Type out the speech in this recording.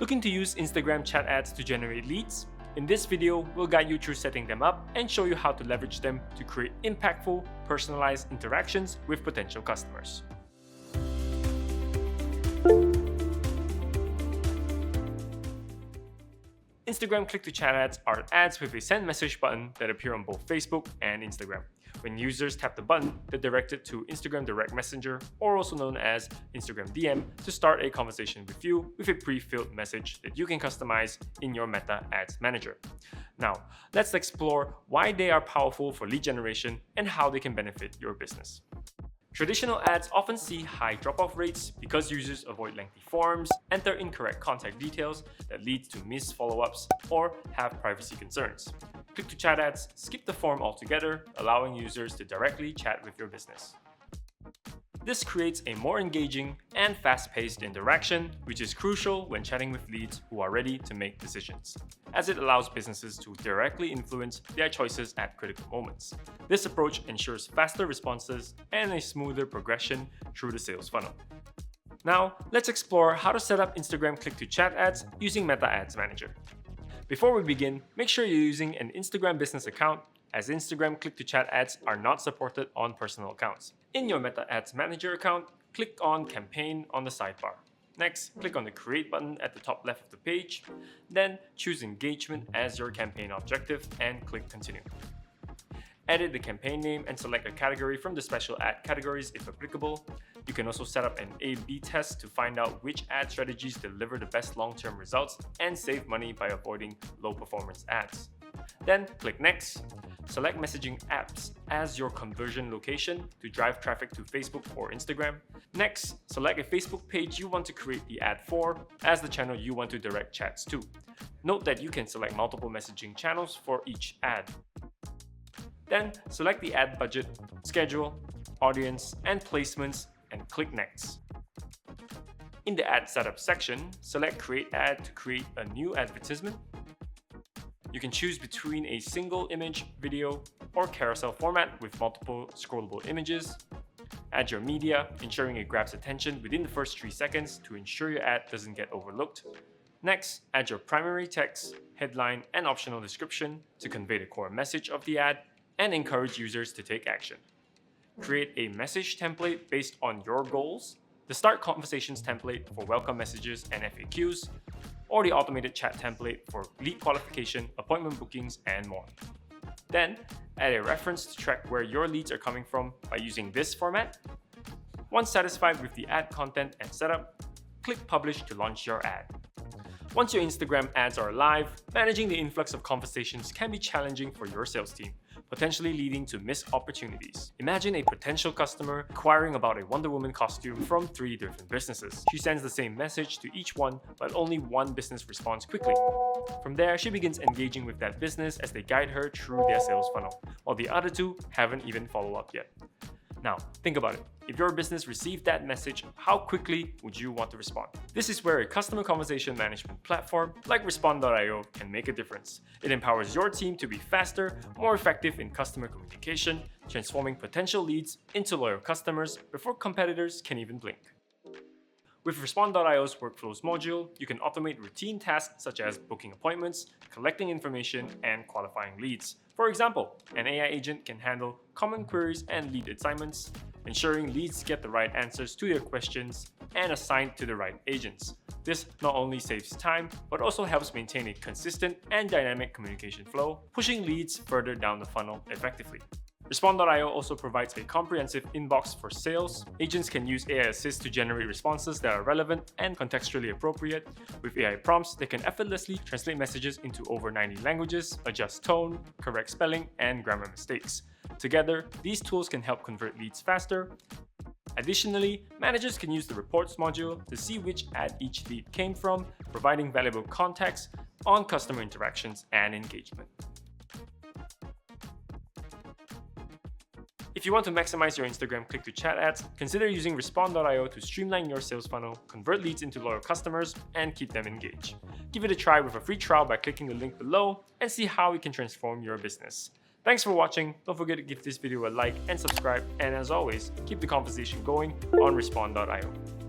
Looking to use Instagram chat ads to generate leads? In this video, we'll guide you through setting them up and show you how to leverage them to create impactful, personalized interactions with potential customers. Instagram click-to-chat ads are ads with a send message button that appear on both Facebook and Instagram. When users tap the button, they're directed to Instagram Direct Messenger, or also known as Instagram DM, to start a conversation with you with a pre-filled message that you can customize in your Meta Ads Manager. Now, let's explore why they are powerful for lead generation and how they can benefit your business. Traditional ads often see high drop-off rates because users avoid lengthy forms, enter incorrect contact details that lead to missed follow-ups, or have privacy concerns. Click-to-chat ads skip the form altogether, allowing users to directly chat with your business. This creates a more engaging and fast-paced interaction, which is crucial when chatting with leads who are ready to make decisions, as it allows businesses to directly influence their choices at critical moments. This approach ensures faster responses and a smoother progression through the sales funnel. Now, let's explore how to set up Instagram click-to-chat ads using Meta Ads Manager. Before we begin, make sure you're using an Instagram business account, as Instagram click-to-chat ads are not supported on personal accounts. In your Meta Ads Manager account, click on Campaign on the sidebar. Next, click on the Create button at the top left of the page. Then, choose Engagement as your campaign objective and click Continue. Edit the campaign name and select a category from the special ad categories if applicable. You can also set up an A/B test to find out which ad strategies deliver the best long-term results and save money by avoiding low-performance ads. Then, click Next. Select messaging apps as your conversion location to drive traffic to Facebook or Instagram. Next, select a Facebook page you want to create the ad for as the channel you want to direct chats to. Note that you can select multiple messaging channels for each ad. Then, select the ad budget, schedule, audience, and placements, and click Next. In the ad setup section, select Create Ad to create a new advertisement. You can choose between a single image, video, or carousel format with multiple scrollable images. Add your media, ensuring it grabs attention within the first 3 seconds to ensure your ad doesn't get overlooked. Next, add your primary text, headline, and optional description to convey the core message of the ad and encourage users to take action. Create a message template based on your goals, the Start Conversations template for welcome messages and FAQs, or the automated chat template for lead qualification, appointment bookings, and more. Then, add a reference to track where your leads are coming from by using this format. Once satisfied with the ad content and setup, click Publish to launch your ad. Once your Instagram ads are live, managing the influx of conversations can be challenging for your sales team, potentially leading to missed opportunities. Imagine a potential customer inquiring about a Wonder Woman costume from 3 different businesses. She sends the same message to each one, but only one business responds quickly. From there, she begins engaging with that business as they guide her through their sales funnel, while the other 2 haven't even followed up yet. Now, think about it. If your business received that message, how quickly would you want to respond? This is where a customer conversation management platform like Respond.io can make a difference. It empowers your team to be faster, more effective in customer communication, transforming potential leads into loyal customers before competitors can even blink. With Respond.io's Workflows module, you can automate routine tasks such as booking appointments, collecting information, and qualifying leads. For example, an AI agent can handle common queries and lead assignments, ensuring leads get the right answers to their questions and assigned to the right agents. This not only saves time, but also helps maintain a consistent and dynamic communication flow, pushing leads further down the funnel effectively. Respond.io also provides a comprehensive inbox for sales. Agents can use AI Assist to generate responses that are relevant and contextually appropriate. With AI prompts, they can effortlessly translate messages into over 90 languages, adjust tone, correct spelling, and grammar mistakes. Together, these tools can help convert leads faster. Additionally, managers can use the Reports module to see which ad each lead came from, providing valuable context on customer interactions and engagement. If you want to maximize your Instagram click-to-chat ads, consider using Respond.io to streamline your sales funnel, convert leads into loyal customers, and keep them engaged. Give it a try with a free trial by clicking the link below and see how it can transform your business. Thanks for watching. Don't forget to give this video a like and subscribe, and as always, keep the conversation going on Respond.io.